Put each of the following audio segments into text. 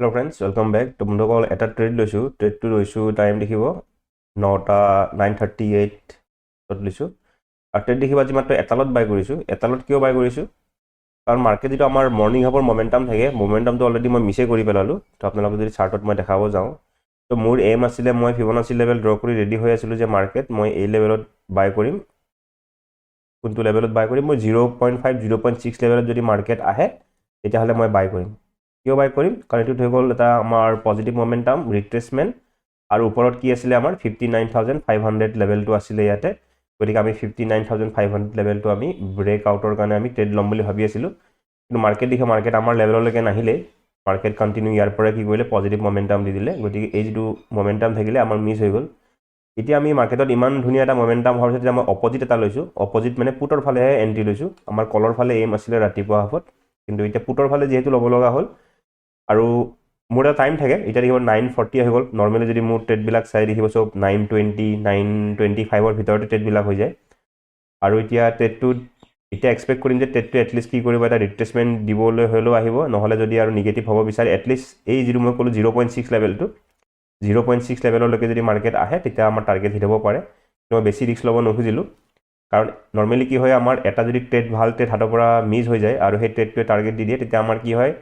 Hello' friends welcome back তো বন্ধুসকল এটা ট্ৰেড লৈছোঁ ট্ৰেডটো লৈছোঁ টাইম দেখিব 9:09:38 লৈছোঁ আৰু ট্ৰেড দেখিব আজি মাত্ৰ এটালত বাই কৰিছোঁ এটালত কিয় বাই কৰিছোঁ কাৰণ মাৰ্কেট যিটো আমাৰ মৰ্ণিং হাফৰ মমেণ্টাম থাকে মমেণ্টামটো অলৰেডি মই মিছেই কৰি পেলালোঁ তো আপোনালোকক যদি চাৰ্টত মই দেখাব যাওঁ তো মোৰ এম আছিলে মই ফিবনাচি লেভেল ড্ৰ কৰি ৰেডি হৈ আছিলোঁ যে মাৰ্কেট মই এই লেভেলত বাই কৰিম কোনটো লেভেলত বাই কৰিম মই 0.5 0.6 লেভেলত যদি মাৰ্কেট আহে তেতিয়াহ'লে মই বাই কৰিম কিয় বাই কৰিম কাৰণ এইটোত হৈ গ'ল এটা আমাৰ পজিটিভ মমেণ্টাম ৰিট্ৰেচমেণ্ট আৰু ওপৰত কি আছিলে আমাৰ 59,500 লেভেলটো আছিলে ইয়াতে গতিকে আমি 59,500 লেভেলটো আমি ব্ৰেক আউটৰ কাৰণে আমি ট্ৰেড ল'ম বুলি ভাবি আছিলোঁ কিন্তু মাৰ্কেট আমাৰ লেভেললৈকে নাহিলে মাৰ্কেট কণ্টিনিউ ইয়াৰ পৰা কি কৰিলে পজিটিভ মমেণ্টাম দি দিলে গতিকে এই যিটো মমেণ্টাম থাকিলে আমাৰ মিছ হৈ গ'ল এতিয়া আমি মাৰ্কেটত ইমান ধুনীয়া এটা মমেণ্টাম হোৱাৰ পিছত মই অপজিট এটা লৈছোঁ অপজিট মানে পুটৰ ফালেহে এণ্ট্ৰি লৈছোঁ আমাৰ কলৰ ফালে এম আছিলে ৰাতিপুৱা হাফত কিন্তু এতিয়া পুটৰ ফালে যিহেতু ল'ব লগা হ'ল আৰু মোৰ এটা টাইম থাকে এতিয়া দেখিব 9:40 হৈ গ'ল নৰ্মেলি যদি মোৰ ট্ৰেডবিলাক চাই দেখিব চব 9:20 9:25 ভিতৰতে ট্ৰেডবিলাক হৈ যায় আৰু এতিয়া ট্ৰেডটোত এতিয়া এক্সপেক্ট কৰিম যে ট্ৰেডটো এটলিষ্ট কি কৰিব এটা ৰিট্ৰেচমেণ্ট দিবলৈ হ'লেও আহিব নহ'লে যদি আৰু নিগেটিভ হ'ব বিচাৰে এটলিষ্ট এই যিটো মই ক'লোঁ 0.6 লেভেলটো 0.6 লেভেললৈকে যদি মাৰ্কেট আহে তেতিয়া আমাৰ টাৰ্গেট হিট হ'ব পাৰে মই বেছি ৰিস্ক ল'ব নোখোজিলোঁ কাৰণ নৰ্মেলি কি হয় আমাৰ এটা যদি ট্ৰেড ভাল ট্ৰেড হাতৰ পৰা মিছ হৈ যায় আৰু সেই ট্ৰেডটোৱে টাৰ্গেট দি দিয়ে তেতিয়া আমাৰ কি হয়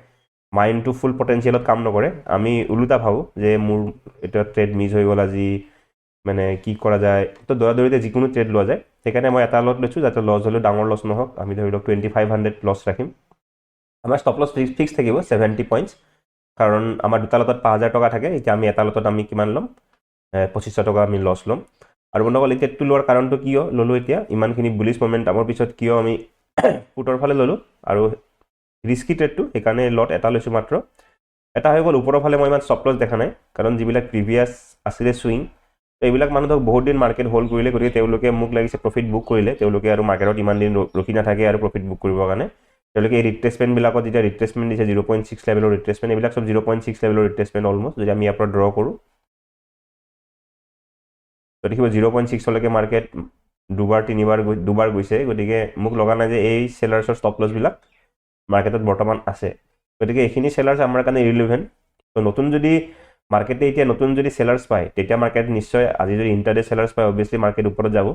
মাইণ্ডটো ফুল পটেঞ্চিয়েলত কাম নকৰে আমি ওলোটা ভাবোঁ যে মোৰ এটা ট্ৰেড মিছ হৈ গ'ল আজি মানে কি কৰা যায় তো দৌৰাদৌৰিতে যিকোনো ট্ৰেড লোৱা যায় সেইকাৰণে মই এটা লট লৈছোঁ যাতে লছ হ'লেও ডাঙৰ লছ নহওক আমি ধৰি লওক 2500 লছ ৰাখিম আমাৰ ষ্টপ লছ ফিক্স থাকিব 70 পইণ্টছ কাৰণ আমাৰ দুটা লটত 5,000 টকা থাকে এতিয়া আমি এটা লটত আমি কিমান ল'ম 2500 টকা আমি লছ ল'ম আৰু বন্ধুসকল এই ট্ৰেডটো লোৱাৰ কাৰণটো কিয় ল'লোঁ এতিয়া ইমানখিনি বুলিছ মমেণ্টামৰ পিছত কিয় আমি পুটৰ ফালে ল'লোঁ আৰু ৰিস্কি ট্ৰেডটো সেইকাৰণে লট এটা লৈছোঁ মাত্ৰ এটা হৈ গ'ল ওপৰৰ ফালে মই ইমান ষ্টপ লছ দেখা নাই কাৰণ যিবিলাক প্ৰিভিয়াছ আছিলে চুইং এইবিলাক মানুহক বহুত দিন মাৰ্কেট হোল্ড কৰিলে গতিকে তেওঁলোকে মোক লাগিছে প্ৰফিট বুক কৰিলে তেওঁলোকে আৰু মাৰ্কেটত ইমান দিন ৰখি নাথাকে আৰু প্ৰফিট বুক কৰিবৰ কাৰণে তেওঁলোকে এই ৰিট্ৰেচমেণ্টবিলাকত যেতিয়া ৰিট্ৰেচমেণ্ট দিছে 0.6 লেভেলৰ ৰিট্ৰেচমেণ্ট এইবিলাক চব 0.6 লেভেলৰ ৰিট্ৰেচমেণ্ট অলমষ্ট যদি আমি ইয়াৰ পৰা ড্ৰ কৰোঁ তো দেখিব 0.6লৈকে মাৰ্কেট দুবাৰ গৈছে গতিকে মোক লগা নাই যে এই চেলাৰ্ছৰ ষ্টপ লছবিলাক মাৰ্কেটত বৰ্তমান আছে গতিকে এইখিনি চেলাৰ্ছ আমাৰ কাৰণে ইৰিলিভেণ্ট তো নতুন যদি মাৰ্কেটে এতিয়া নতুন যদি চেলাৰ্ছ পায় তেতিয়া মাৰ্কেট নিশ্চয় আজি যদি ইণ্টাৰডে চেলাৰ্ছ পায় অভিয়াছলি মাৰ্কেট ওপৰত যাব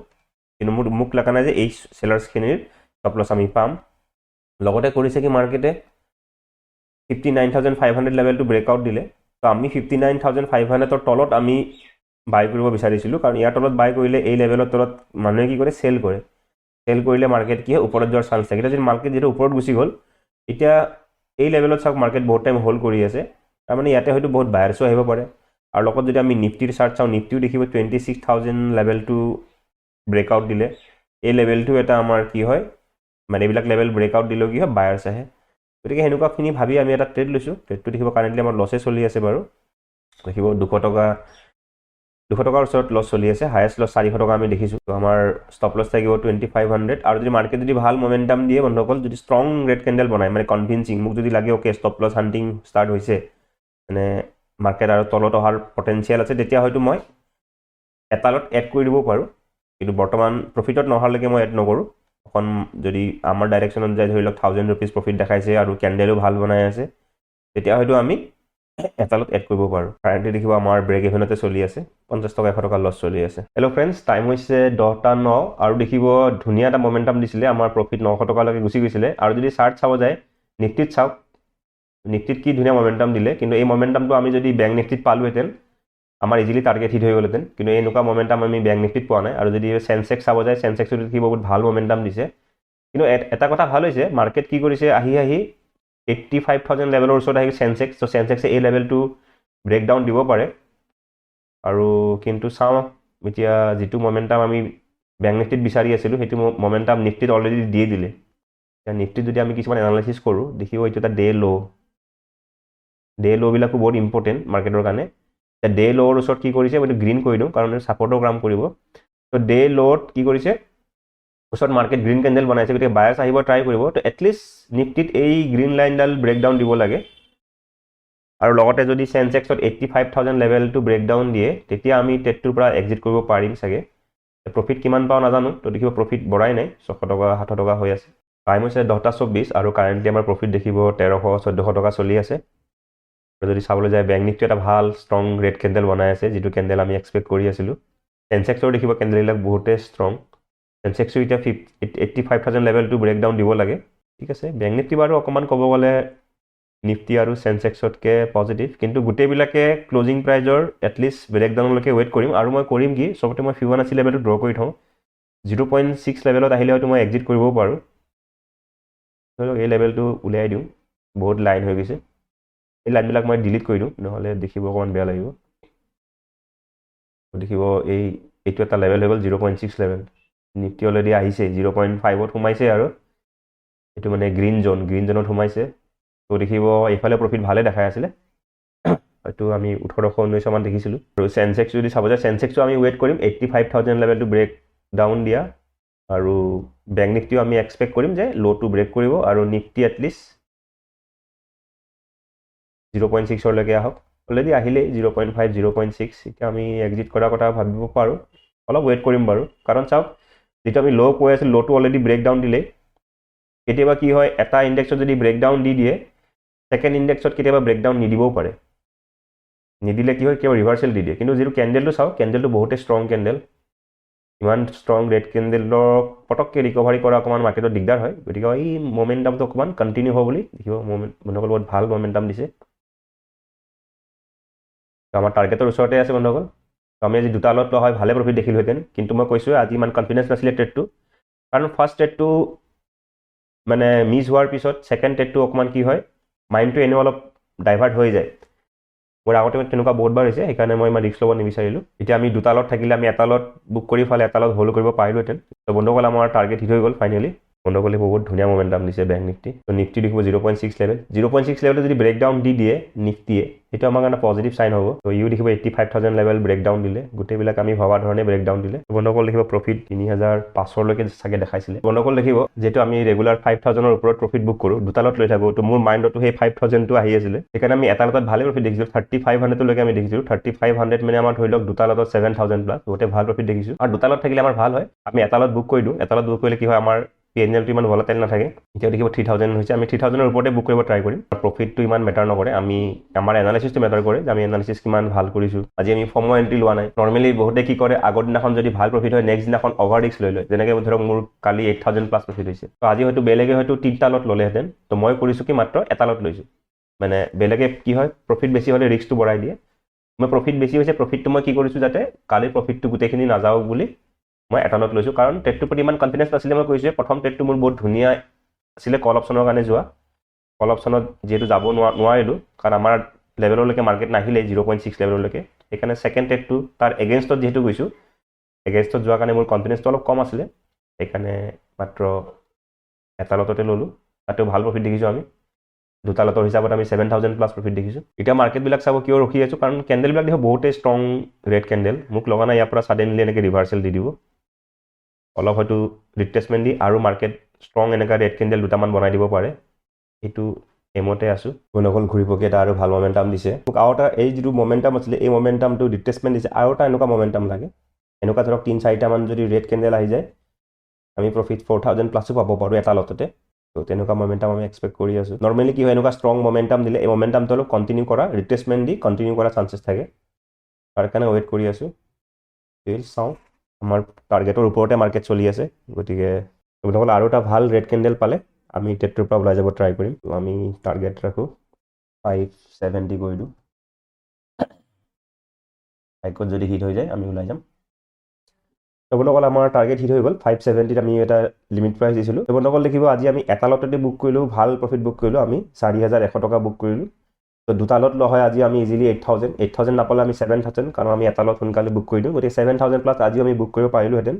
কিন্তু মোক লগা নাই যে এই চেলাৰ্ছখিনিৰ ষ্টপ লছ আমি পাম লগতে কৰিছে কি মাৰ্কেটে 59,500 লেভেলটো ব্ৰেকআউট দিলে তো আমি 59,500ৰ তলত আমি বাই কৰিব বিচাৰিছিলোঁ কাৰণ ইয়াৰ তলত বাই কৰিলে এই লেভেলৰ তলত মানুহে কি কৰে চেল কৰিলে মাৰ্কেট কি হয় ওপৰত যোৱাৰ চান্স থাকে এতিয়া যদি মাৰ্কেট যিটো ওপৰত গুচি গ'ল এতিয়া এই লেভেলত চাওক মাৰ্কেট বহুত টাইম হোল্ড কৰি আছে তাৰমানে ইয়াতে হয়তো বহুত বায়াৰ্ছো আহিব পাৰে আৰু লগত যদি আমি নিফটিৰ চাৰ্ট চাওঁ নিফটিও দেখিব 26,000 লেভেলটো ব্ৰেকআউট দিলে এই লেভেলটো এটা আমাৰ কি হয় মানে এইবিলাক লেভেল ব্ৰেকআউট দিলেও কি হয় বায়াৰ্ছ আহে গতিকে সেনেকুৱাখিনি ভাবি আমি এটা ট্ৰেড লৈছোঁ ট্ৰেডটো দেখিব কাৰেণ্টলি আমাৰ লছে চলি আছে বাৰু দেখিব 200 টকাৰ ওচৰত লছ চলি আছে হায়েষ্ট লছ 400 টকা আমি দেখিছোঁ তো আমাৰ ষ্টপ লছ থাকিব 2500 আৰু যদি মাৰ্কেট যদি ভাল মমেণ্টাম দিয়ে বন্ধুসকল যদি ষ্ট্ৰং ৰেড কেণ্ডেল বনায় মানে কনভিনচিং মোক যদি লাগে okay stop loss hunting start হৈছে মানে মাৰ্কেট আৰু তলত অহাৰ পটেঞ্চিয়েল আছে তেতিয়া হয়তো মই এটা লট এড কৰি দিব পাৰোঁ কিন্তু বৰ্তমান প্ৰফিটত নহালৈকে মই এড নকৰোঁ অকণ যদি আমাৰ ডাইৰেকশ্যনত যায় ধৰি লওক 1000 ৰুপিজ প্ৰফিট দেখাইছে আৰু কেণ্ডেলো ভাল বনাই আছে তেতিয়া হয়তো আমি এটালত এড কৰিব পাৰোঁ কাৰেণ্টলি দেখিব আমাৰ ব্ৰেক ইভেনতে চলি আছে 50 টকা 100 টকা লছ চলি আছে হেল্ল' ফ্ৰেণ্ডছ টাইম হৈছে 10:09 আৰু দেখিব ধুনীয়া এটা মমেণ্টাম দিছিলে আমাৰ প্ৰফিট 900 টকালৈকে গুচি গৈছিলে আৰু যদি চাৰ্ট চাব যায় নিফটিত চাওক নিফটিত কি ধুনীয়া মমেণ্টাম দিলে কিন্তু এই মমেণ্টামটো আমি যদি বেংক নিফটিত পালোহেঁতেন আমাৰ ইজিলি টাৰ্গেট হিট হৈ গ'লহেঁতেন কিন্তু এনেকুৱা মমেণ্টাম আমি বেংক নিফটিত পোৱা নাই আৰু যদি চেনচেক্স চাব যায় চেনচেক্সটো দেখিব বহুত ভাল মমেণ্টাম দিছে কিন্তু এটা কথা ভাল হৈছে মাৰ্কেট কি কৰিছে আহি 85,000 লেভেলৰ ওচৰত আহি চেনচেক্স তো চেনচেক্সে এই লেভেলটো ব্ৰেকডাউন দিব পাৰে আৰু কিন্তু চাওঁ এতিয়া যিটো মমেণ্টাম আমি বেংক নিফটিত বিচাৰি আছিলোঁ সেইটো মমেণ্টাম নিফটিত অলৰেডি দিয়ে দিলে এতিয়া নিফটিত যদি আমি কিছুমান এনালাইচিছ কৰোঁ দেখিব এইটো এটা ডে ল'বিলাকো বহুত ইম্পৰ্টেণ্ট মাৰ্কেটৰ কাৰণে এতিয়া ডে ল'ৰ ওচৰত কি কৰিছে মই গ্ৰীণ কৰি দিওঁ কাৰণ ছাপৰ্টৰ কাম কৰিব তো ডে ল'ত কি কৰিছে ওচৰত মাৰ্কেট গ্ৰীণ কেণ্ডেল বনাইছে গতিকে বায়াৰ্ছ আহিব ট্ৰাই কৰিব তো এটলিষ্ট নিফটিত এই গ্ৰীণ লাইনডাল ব্ৰেকডাউন দিব লাগে আৰু লগতে যদি চেনচেক্সত 85,000 লেভেলটো ব্ৰেকডাউন দিয়ে তেতিয়া আমি ট্ৰেডটোৰ পৰা এক্সিট কৰিব পাৰিম চাগে প্ৰফিট কিমান পাওঁ নাজানো তো দেখিব প্ৰফিট বঢ়াই নাই 600 টকা 700 টকা হৈ আছে টাইম হৈছে 10:24 আৰু কাৰেণ্টলি আমাৰ প্ৰফিট দেখিব 1300 1400 টকা চলি আছে যদি চাবলৈ যায় বেংক নিফটি এটা ভাল ষ্ট্ৰং ৰেড কেণ্ডেল বনাই আছে, যিটো কেণ্ডেল আমি এক্সপেক্ট কৰি আছিলোঁ। চেনচেক্সৰ দেখিব কেণ্ডেলবিলাক বহুতেই ষ্ট্ৰং। চেনচেক্সো এতিয়া 85,000 লেভেলটো ব্ৰেকডাউন দিব লাগে। ঠিক আছে, বেংক নিফটি বাৰু অকণমান ক'ব গ'লে নিফটি আৰু চেনচেক্সতকৈ পজিটিভ, কিন্তু গোটেইবিলাকে ক্লজিং প্ৰাইজৰ এটলিষ্ট ব্ৰেকডাউনলৈকে ৱেইট কৰিম। আৰু মই কৰিম কি, চবতে মই ফিবনাচি লেভেলটো ড্ৰ কৰি থওঁ। 0.6 লেভেলত আহিলে হয়তো মই এক্সিট কৰিবও পাৰোঁ। ধৰি লওক এই লেভেলটো উলিয়াই দিওঁ, বহুত লাইন হৈ গৈছে। এই লাইনবিলাক মই ডিলিট কৰি দিওঁ, নহ'লে দেখিব অকণমান বেয়া লাগিব। দেখিব এইটো এটা লেভেল হৈ গ'ল 0.6 লেভেল। নিফটি অলৰেডি আহিছে 0.5ত সোমাইছে, আৰু এইটো মানে গ্ৰীণ জোনত সোমাইছে। তো দেখিব এইফালে প্ৰফিট ভালে দেখাই আছিলে, হয়তো আমি 1800-1900 মান দেখিছিলোঁ। আৰু চেনচেক্স যদি চাব যায়, চেনচেক্সটো আমি ৱেইট কৰিম 85,000 লেভেলটো ব্ৰেক ডাউন দিয়া, আৰু বেংক নিফটিও আমি এক্সপেক্ট কৰিম যে ল'টো ব্ৰেক কৰিব, আৰু নিফটি এটলিষ্ট 0.6লৈকে আহক। অলৰেডি আহিলেই 0.5, 0.6। এতিয়া আমি এক্সিট কৰাৰ কথা ভাবিব পাৰোঁ, অলপ ৱেইট কৰিম বাৰু। কাৰণ চাওক, যিটো আমি ল' কৈ আছিলোঁ, ল'টো অলৰেডি ব্ৰেকডাউন দিলেই। কেতিয়াবা কি হয়, এটা ইণ্ডেক্সত যদি ব্ৰেকডাউন দি দিয়ে, ছেকেণ্ড ইণ্ডেক্সত কেতিয়াবা ব্ৰেকডাউন নিদিবও পাৰে। নিদিলে কি হয়, কেতিয়াবা ৰিভাৰ্চেল দি দিয়ে। কিন্তু যিটো কেণ্ডেলটো চাওক, কেণ্ডেলটো বহুতেই ষ্ট্ৰং কেণ্ডেল। ইমান ষ্ট্ৰং ৰেড কেণ্ডেলক পটককৈ ৰিকভাৰী কৰা অকণমান মাৰ্কেটত দিগদাৰ হয়। গতিকে এই মমেণ্টামটো অকণমান কণ্টিনিউ হ'ব বুলি দেখিব। বন্ধুসকল বহুত ভাল মমেণ্টাম দিছে। আমাৰ টাৰ্গেটৰ ওচৰতে আছে বন্ধুসকল। আমি আজি দুটা লট লোৱা হয় ভালে প্ৰফিট দেখিলোহেঁতেন, কিন্তু মই কৈছোঁ আজি ইমান কনফিডেঞ্চ নাছিলে ট্ৰেডটো। কাৰণ ফাৰ্ষ্ট ট্ৰেডটো মানে মিছ হোৱাৰ পিছত ছেকেণ্ড ট্ৰেডটো অকণমান কি হয়, মাইণ্ডটো এনেও অলপ ডাইভাৰ্ট হৈ যায়। মোৰ আগতে তেনেকুৱা বহুতবাৰ হৈছে, সেইকাৰণে মই ইমান ৰিস্ক ল'ব নিবিচাৰিলোঁ। এতিয়া আমি দুটা লট থাকিলে আমি এটা লট বুক কৰি ফালে এটা লট হোল্ড কৰিব পাৰিলোহেঁতেন। তো বন্ধুসকল আমাৰ টাৰ্গেট হিট হৈ গ'ল ফাইনেলি। বন্ধুসকলে বহুত ধুনীয়া মমেণ্টাম দিছে বেংক নিফটি। তো নিফটি দেখিব 0.6 লেভেল। 0.6 লেভেলটো যদি ব্ৰেকডাউন দি দিয়ে নিফটিয়ে, সেইটো আমাৰ কাৰণে পজিটিভ চাইন হ'ব। তো ইউ দেখিব 85,000 লেভেল ব্ৰেকডাউন দিলে, গোটেইবিলাক আমি ভবা ধৰণে ব্ৰেকডাউন দিলে। বন্ধুসকল দেখিব প্ৰফিট 3,500লৈকে চাগে দেখাইছিলে। বন্ধুসকল দেখিব যিহেতু আমি ৰেগুলাৰ 5,000ৰ ওপৰত প্ৰফিট বুক কৰোঁ, দুটা লট লৈ থাকোঁ, তো মোৰ মাইণ্ডতো সেই 5,000টো আহি আছিলে। সেইকাৰণে আমি এটা লটত ভালে প্ৰফিট দেখিছিলোঁ। 3,500লৈকে আমি দেখিছিলোঁ। 3,500 মানে আমাৰ ধৰি লওক দুটা লটত 7,000 প্লাছ, গোটেই ভাল প্ৰফিট দেখিছোঁ। আৰু দুটা লট থাকিলে আমাৰ ভাল হয়, আমি এটা লট বুক কৰি দিওঁ। এটা লট বুক কৰিলে কি হয়, আমাৰ PNLটো ইমান ভলাটাইল নাথাকে। এতিয়া দেখিব 3,000 হৈছে, আমি 3,000ৰ ওপৰতে বুক কৰিব ট্ৰাই কৰিম। প্ৰফিটটো ইমান মেটাৰ নকৰে, আমাৰ এনালাইচিছটো মেটাৰ কৰে যে আমি এনালাইচিছ কিমান ভাল কৰিছোঁ। আজি আমি ফৰ্ম এণ্ট্ৰি লোৱা নাই। নৰ্মেলি বহুতে কি কৰে, আগৰ দিনাখন যদি ভাল প্ৰফিট হয়, নেক্সট দিনাখন অভাৰ ৰিস্ক লৈ লয়। যেনেকৈ ধৰক মোৰ কালি 8,000 প্লাছ প্ৰফিট হৈছে। তো আজি হয়তো বেলেগে হয়তো 3টা লট ল'লেহেঁতেন, তো মই কৰিছোঁ কি মাত্ৰ এটা লট লৈছোঁ। মানে বেলেগে কি হয়, প্ৰফিট বেছি হ'লে ৰিস্কটো বঢ়াই দিয়ে। মই প্ৰফিট বেছি হৈছে, প্ৰফিটটো মই কি কৰিছোঁ, যাতে কালিৰ প্ৰফিটটো গোটেইখিনি নাযাওক বুলি মই এটা লট লৈছোঁ। কাৰণ ট্ৰেডটোৰ প্ৰতি ইমান কনফিডেঞ্চ নাছিলে। মই কৈছোঁ প্ৰথম ট্ৰেডটো মোৰ বহুত ধুনীয়া আছিলে কল অপশ্যনৰ কাৰণে যোৱা। কল অপশ্যনত যিহেতু যাব নোৱাৰিলোঁ, কাৰণ আমাৰ লেভেললৈকে মাৰ্কেট নাহিলে 0.6 লেভেললৈকে। সেইকাৰণে ছেকেণ্ড ট্ৰেডটো তাৰ এগেইনষ্টত যিহেতু গৈছোঁ, এগেইনষ্টত যোৱাৰ কাৰণে মোৰ কনফিডেঞ্চটো অলপ কম আছিলে। সেইকাৰণে মাত্ৰ এটা লটতে ল'লোঁ, তাতেও ভাল প্ৰফিট দেখিছোঁ আমি। দুটা লটৰ হিচাপত আমি 7,000 প্লাছ প্ৰফিট দেখিছোঁ। এতিয়া মাৰ্কেটবিলাক চাব কিয় ৰখি আছোঁ, কাৰণ কেণ্ডেলবিলাক দেখোন বহুতেই ষ্ট্ৰং ৰেড কেণ্ডেল। মোক লগা নাই ইয়াৰ পৰা ছাডেনলি এনেকৈ ৰিভাৰ্চেল দি দিব। অলপ হয়তো ৰিট্ৰেচমেণ্ট দি আৰু মাৰ্কেট ষ্ট্ৰং এনেকুৱা ৰেড কেণ্ডেল দুটামান বনাই দিব পাৰে, সেইটো এমতে আছোঁ। বন্ধুসকল ঘূৰি পকি এটা আৰু ভাল মমেণ্টাম দিছে মোক। আৰু এটা এই যিটো মমেণ্টাম আছিলে, এই মমেণ্টামটো ৰিট্ৰেচমেণ্ট দিছে। আৰু এটা এনেকুৱা মমেণ্টাম লাগে, এনেকুৱা ধৰক 3-4টামান যদি ৰেড কেণ্ডেল আহি যায়, আমি প্ৰফিট 4,000 প্লাছো পাব পাৰোঁ এটা লটতে। তো তেনেকুৱা মমেণ্টাম আমি এক্সপেক্ট কৰি আছোঁ। নৰ্মেলি কি হয়, এনেকুৱা ষ্ট্ৰং মমেণ্টাম দিলে এই মমেণ্টামটো অলপ কণ্টিনিউ কৰা, ৰিট্ৰেচমেণ্ট দি কণ্টিনিউ কৰা চান্সেছ থাকে। তাৰ কাৰণে ৱেইট কৰি আছোঁ। চাওঁ, আমাৰ টাৰ্গেটৰ ওপৰতে মাৰ্কেট চলি আছে। গতিকে বন্ধুসকল আৰু এটা ভাল ৰেড কেণ্ডেল পালে আমি ট্ৰেডটোৰ পৰা ওলাই যাব ট্ৰাই কৰিম। তো আমি টাৰ্গেট ৰাখোঁ 570 কৰি দিওঁ। হাইকত যদি হিট হৈ যায় আমি ওলাই যাম। তো বন্ধুসকল আমাৰ টাৰ্গেট হিট হৈ গ'ল। 570ত আমি এটা লিমিট প্ৰাইচ দিছিলোঁ। তো বন্ধুসকল দেখিব আজি আমি এটা লটতে বুক কৰিলোঁ, ভাল প্ৰফিট বুক কৰিলোঁ। আমি 4,100 টকা বুক কৰিলোঁ। তো দুটা লট লোৱা হয় আজি আমি ইজিলি 8,000 নাপালে আমি 7,000, কাৰণ আমি এটা লট সোনকালে বুক কৰি দিওঁ। গতিকে 7,000 প্লাছ আজিও আমি বুক কৰিব পাৰিলোহেঁতেন।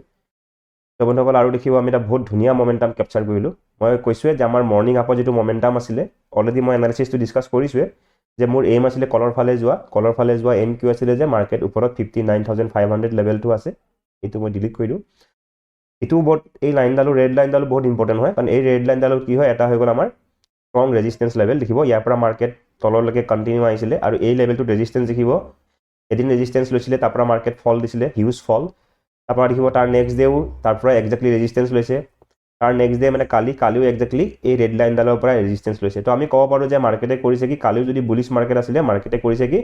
তো বন্ধুসকল আৰু দেখিব আমি এটা বহুত ধুনীয়া মমেণ্টাম কেপচাৰ কৰিলোঁ। মই কৈছোঁৱে যে আমাৰ মৰ্ণিং আপৰ যিটো মমেণ্টাম আছিলে, অলৰেডি মই এনালিচিছটো ডিছকাছ কৰিছোঁৱে যে মোৰ এইম আছিলে কলৰ ফালে যোৱা এইম কিউ আছিলে যে মাৰ্কেট ওপৰত 59,500 লেভেলটো আছে, এইটো মই ডিলিট কৰি দিওঁ। এইটো বহুত, এই লাইনডালো ৰেড লাইনডালো বহুত ইম্পৰ্টেণ্ট হয়, কাৰণ এই ৰেড লাইনডালো কি হয়, এটা হৈ গ'ল আমাৰ ষ্ট্ৰং ৰেজিষ্টেঞ্চ লেভেল। দেখিব ইয়াৰ পৰা মাৰ্কেট তললৈকে কণ্টিনিউ আহিছিলে, আৰু এই লেভেলটোত ৰেজিষ্টেঞ্চ দেখিব। এদিন ৰেজিষ্টেঞ্চ লৈছিলে, তাৰ পৰা মাৰ্কেট ফল দিছিলে, হিউজ ফল। তাৰপৰা দেখিব তাৰ নেক্সট ডেও তাৰ পৰা একজেক্টলি ৰেজিষ্টেঞ্চ লৈছে, তাৰ নেক্সট ডে মানে কালিও এক্সেক্টলি এই ৰেড লাইনডালৰ পৰা ৰেজিষ্টেঞ্চ লৈছে তো আমি ক'ব পাৰোঁ যে মাৰ্কেটে কৰিছে কি কালিও যদি বুলিছ মাৰ্কেট আছিলে মাৰ্কেটে কৰিছে কি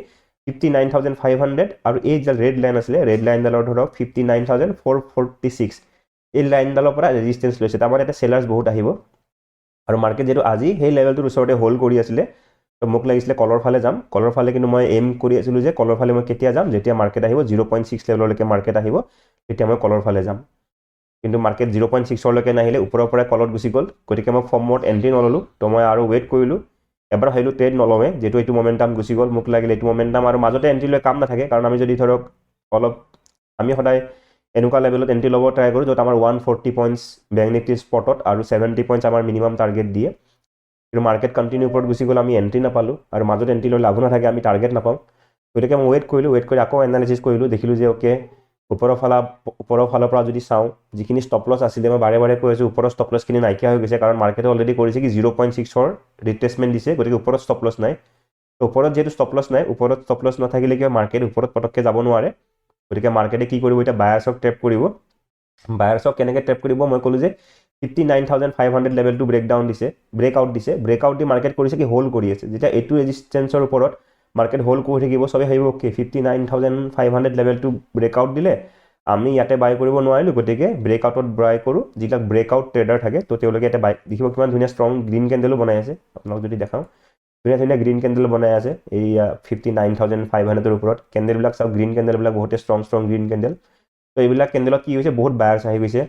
59,500 আৰু এই যে ৰেড লাইন আছিলে ৰেড লাইনডালৰ ধৰক 59,446 এই লাইনডালৰ পৰা ৰেজিষ্টেঞ্চ লৈছে তাৰমানে এটা চেলাৰ্ছ বহুত আহিব আৰু মাৰ্কেট যেটো আজি সেই লেভেলটোৰ ওচৰতে হোল্ড কৰি আছিলে তো মোক লাগিছিলে কলৰ ফালে যাম কলৰ ফালে কিন্তু মই এম কৰি আছিলোঁ যে কলৰ ফালে মই কেতিয়া যাম যেতিয়া মাৰ্কেট আহিব 0.6 লেভেললৈকে মাৰ্কেট আহিব তেতিয়া মই কলৰ ফালে যাম কিন্তু মাৰ্কেট 0.6 লৈকে নাহিলে ওপৰৰ পৰা কলত গুচি গ'ল গতিকে মই ফৰ্মত এন্ট্ৰি নললোঁ তো মই আৰু ৱেইট কৰিলোঁ এবাৰ ভাবিলোঁ ট্ৰেড নলওঁৱে যেটো এইটো মোমেন্টাম গুচি গ'ল মোক লাগিলে এইটো মোমেন্টাম আৰু মাজতে এন্ট্ৰি লৈ কাম নাথাকে কাৰণ আমি যদি ধৰক অলপ আমি সদায় এনেকুৱা লেভেলত এন্ট্ৰি ল'ব ট্ৰাই কৰোঁ য'ত আমাৰ 140 পইণ্টছ বেংক নিফটি স্পটত আৰু 70 পইণ্টছ আমাৰ মিনিমাম টাৰ্গেট দিয়ে কিন্তু মাৰ্কেট কণ্টিনিউ ওপৰত গুচি গ'ল আমি এন্ট্ৰি নাপালোঁ আৰু মাজত এন্ট্ৰি লৈ লাভো নাথাকে আমি টাৰ্গেট নাপাওঁ গতিকে মই ৱেইট কৰি আকৌ এনালাইচিছ কৰিলোঁ দেখিলোঁ যে অ'কে ওপৰৰ ফালৰ পৰা যদি চাওঁ যিখিনি ষ্টপ লছ আছিলে মই বাৰে কৈ আছোঁ ওপৰৰ ষ্টপ লছখিনি নাইকিয়া হৈ গৈছে কাৰণ মাৰ্কেটে অলৰেডি কৰিছে কি 0.6ৰ ৰিট্ৰেচমেণ্ট দিছে গতিকে ওপৰত ষ্টপ লছ নাই ওপৰত যেহেতু ষ্টপ লছ নাই ওপৰত ষ্টপ লছ নাথাকিলে কিয় মাৰ্কেট ওপৰত পটককৈ যাব নোৱাৰে গতিকে মাৰ্কেটে কি কৰিব এতিয়া বায়াৰ্ছক ট্ৰেপ কৰিব বায়াৰ্ছক কেনেকৈ ট্ৰেপ কৰিব মই ক'লোঁ যে 59,500 লেভেলটো ব্ৰেকআউট দিছে ব্ৰেকআউট দি মাৰ্কেট কৰিছে কি হোল্ড কৰি আছে যেতিয়া এইটো ৰেজিষ্টেঞ্চৰ ওপৰত মাৰ্কেট হোল্ড কৰি থাকিব চবে ভাবিব অ'কে 59,500 লেভেলটো ব্ৰেকআউট দিলে আমি ইয়াতে বাই কৰিব নোৱাৰিলোঁ গতিকে ব্ৰেকআউটত বাই কৰোঁ যিবিলাক ব্ৰেকআউট ট্ৰেডাৰ থাকে তো তেওঁলোকে ইয়াতে বাই দেখিব কিমান ধুনীয়া ষ্ট্ৰং গ্ৰীণ কেণ্ডেলো বনাই আছে আপোনাক যদি দেখাওঁ ধুনীয়া গ্ৰীণ কেণ্ডেল বনাই আছে এই 59,500ৰ ওপৰত কেণ্ডেলবিলাক চাওক গ্ৰীণ কেণ্ডেলবিলাক বহুতে ষ্ট্ৰং গ্ৰীণ কেণ্ডেল তো এইবিলাক কেণ্ডেলত কি হৈছে বহুত বায়াৰ্ছ আহি গৈছে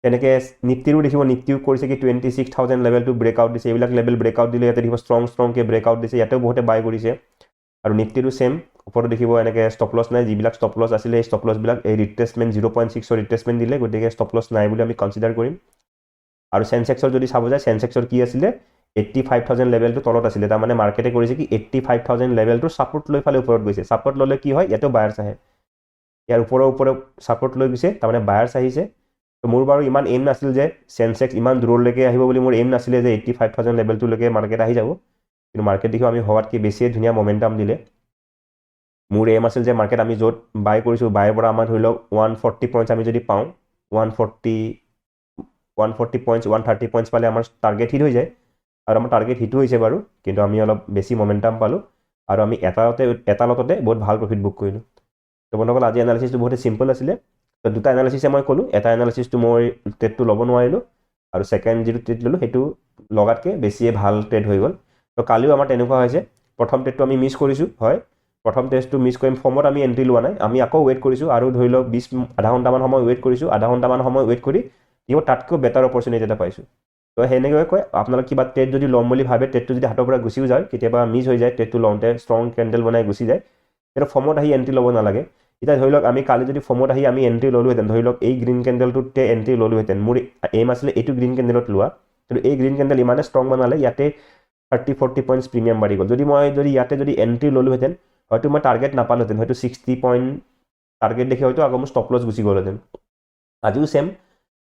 তেনেকৈ নিফটিৰো দেখিব নিফটিও কৰিছে কি 26,000 লেভেলটো ব্ৰেকআউট দিছে এইবিলাক লেভেল ব্ৰেকআউট দিলে ইয়াতে দেখিব ষ্ট্ৰংকৈ ব্ৰেকআউট দিছে ইয়াতেও বহুতে বাই কৰিছে আৰু নিফটিৰো ছেম ওপৰত দেখিব এনেকৈ ষ্টপ লছ নাই যিবিলাক ষ্টপ লছ আছিলে এই ষ্টপ লছবিলাক এই ৰিট্ৰেচমেণ্ট 0.6ৰ ৰিট্ৰেচমেণ্ট দিলে গতিকে ষ্টপ লছ নাই বুলি আমি কনচিডাৰ কৰিম আৰু চেনচেক্সৰ যদি চাব যায় চেনচেক্সৰ কি আছিলে 85,000 লেভেলটো তলত আছিলে তাৰমানে মাৰ্কেটে কৰিছে কি 85,000 লেভেলটো ছাপৰ্ট লৈ ফালে ওপৰত গৈছে ছাপৰ্ট ল'লে কি হয় ইয়াতেও বায়াৰ্ছ আহে ইয়াৰ ওপৰত ছাপৰ্ট লৈ গৈছে তাৰমানে বায়াৰ্ছ আহিছে তো মোৰ বাৰু ইমান এইম নাছিল যে চেনচেক্স ইমান দূৰলৈকে আহিব বুলি মোৰ এইম নাছিলে যে 85,000 লেভেলটোলৈকে মাৰ্কেট আহি যাব কিন্তু মাৰ্কেট দেখিব আমি হোৱাতকৈ বেছিয়ে ধুনীয়া মোমেণ্টাম দিলে মোৰ এইম আছিল যে মাৰ্কেট আমি য'ত বাই কৰিছোঁ বাইৰ পৰা আমাৰ ধৰি লওক 140 পইণ্টছ আমি যদি পাওঁ 140 পইণ্টছ 130 পইণ্টছ পালে আমাৰ টাৰ্গেট হিট হৈ যায় আৰু আমাৰ টাৰ্গেট হিটো হৈছে বাৰু কিন্তু আমি অলপ বেছি মোমেণ্টাম পালোঁ আৰু আমি এটা লটতে বহুত ভাল প্ৰফিট বুক কৰিলোঁ তো বন্ধুসকল আজি এনালাইচিছটো বহুতে চিম্পল আছিলে তো দুটা এনালাইচিছে মই ক'লোঁ এটা এনালাইচিছটো মই ট্ৰেডটো ল'ব নোৱাৰিলোঁ আৰু ছেকেণ্ড যিটো ট্ৰেড ল'লোঁ সেইটো লগাতকৈ বেছিয়ে ভাল ট্ৰেড হৈ গ'ল তো কালিও আমাৰ তেনেকুৱা হৈছে প্ৰথম ট্ৰেডটো আমি মিছ কৰিছোঁ হয় প্ৰথম টেষ্টটো মিছ কৰিম ফৰ্মত আমি এণ্ট্ৰি লোৱা নাই আমি আকৌ ৱেইট কৰিছোঁ আৰু ধৰি লওক আধা ঘণ্টামান সময় ৱেইট কৰিছোঁ আধা ঘণ্টামান সময় ৱেইট কৰি ইও তাতকৈ বেটাৰ অপৰচুনিটি এটা পাইছোঁ তো সেনেকৈ কয় আপোনালোকে কিবা ট্ৰেড যদি ল'ম বুলি ভাবে ট্ৰেডটো যদি হাতৰ পৰা গুচিও যায় কেতিয়াবা মিছ হৈ যায় ট্ৰেডটো লওঁতে ষ্ট্ৰং কেণ্ডেল বনাই গুচি যায় সেইটো ফৰ্মত আহি এণ্ট্ৰি ল'ব নালাগে এতিয়া ধৰি লওক আমি কালি যদি ফৰ্মত আহি আমি এণ্ট্ৰি ল'লোহেঁতেন ধৰি লওক এই গ্ৰীণ কেণ্ডেলটোতে এণ্ট্ৰি ল'লোহেঁতেন মোৰ এইম আছিলে এইটো গ্ৰীণ কেণ্ডেলত লোৱা কিন্তু এই গ্ৰীণ কেণ্ডেল ইমানে ষ্ট্ৰং বনালে ইয়াতে 30-40 পইণ্টছ প্ৰিমিয়াম বাঢ়ি গ'ল যদি ইয়াতে এণ্ট্ৰি ল'লোহেঁতেন হয়তো মই টাৰ্গেট নাপালোহেঁতেন হয়তো 60 পইণ্ট টাৰ্গেট দেখি হয়তো আকৌ মোৰ ষ্টপ লছ গুচি গ'লহেঁতেন আজিও ছেম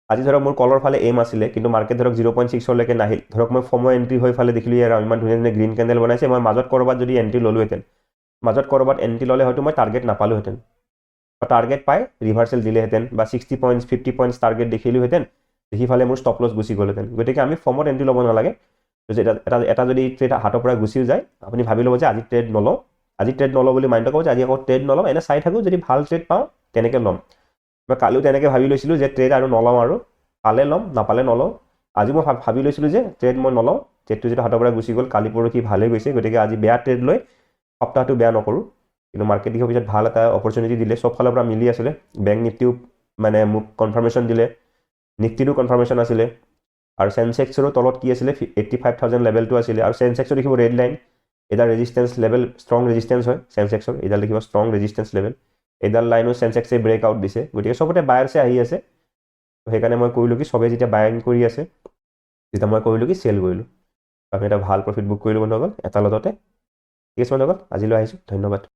আজি ধৰক মোৰ কলৰ ফালে এইম আছিলে কিন্তু মাৰ্কেট ধৰক 0.6লৈকে নাহিল ধৰক মই ফৰ্মৰ এণ্ট্ৰি হৈ ফালে দেখিলোঁ ইয়াৰ ইমান ধুনীয়া গ্ৰীণ কেণ্ডেল বনাইছে মই মাজত ক'ৰবাত যদি এণ্ট্ৰি ল'লোহেঁতেন মাজত ক'ৰবাত এণ্ট্ৰি ল'লে হয়তো মই টাৰ্গেট নাপালোহেঁতেন টাৰ্গেট পাই ৰিভাৰ্চেল দিলেহেঁতেন বা 60 পইণ্টছ 50 পইণ্টছ টাৰ্গেট দেখিলোহেঁতেন দেখি ফালে মোৰ ষ্টপ লছ গুচি গ'লহেঁতেন গতিকে আমি ফৰ্মত এণ্ট্ৰি ল'ব নালাগে এটা যদি ট্ৰেড হাতৰ পৰা গুচিও যায় আপুনি ভাবি ল'ব যে আজি ট্ৰেড নলওঁ বুলি মাইণ্ডত ক'ব যে আজি আকৌ ট্ৰেড নলওঁ এনে চাই থাকোঁ যদি ভাল ট্ৰেড পাওঁ তেনেকৈ ল'ম মই কালিও তেনেকৈ ভাবি লৈছিলোঁ যে ট্ৰেড আৰু নলওঁ আৰু পালে ল'ম নাপালে নলওঁ আজি মই ভাবি লৈছিলোঁ যে ট্ৰেড মই নলওঁ ট্ৰেডটো যেতিয়া হাতৰ পৰা গুচি গ'ল কালি পৰহি ভালেই গৈছে গতিকে আজি বেয়া ট্ৰেড লৈ সপ্তাহটো বেয়া নকৰোঁ কিন্তু মাৰ্কেট দিশৰ পিছত ভাল এটা অপৰচুনিটি দিলে চব ফালৰ পৰা মিলি আছিলে বেংক নিফটিও মানে মোক কনফাৰ্মেশ্যন দিলে নিফটিৰো কনফাৰ্মেশ্যন আছিলে আৰু চেনচেক্সৰো তলত কি আছিলে 85,000 লেভেলটো আছিলে আৰু চেনচেক্সৰ দেখিব ৰেড লাইন এডাল ৰেজিষ্টেঞ্চ লেভেল ষ্ট্ৰং ৰেজিষ্টেঞ্চ হয় চেনচেক্সৰ এডাল দেখিব ষ্ট্ৰং ৰেজিষ্টেঞ্চ লেভেল এডাল লাইনো চেনচেক্সে ব্ৰেকআউট দিছে গতিকে চবতে বায়াৰ্ছে আহি আছে সেইকাৰণে মই কৰিলোঁ কি চবেই যেতিয়া বায়াৰিং কৰি আছে তেতিয়া মই কৰিলোঁ কি চেল কৰিলোঁ আমি এটা ভাল প্ৰফিট বুক কৰিলোঁ বন্ধুসকল এটা লটতে ঠিক আছে বন্ধুসকল আজিলৈ আহিছোঁ ধন্যবাদ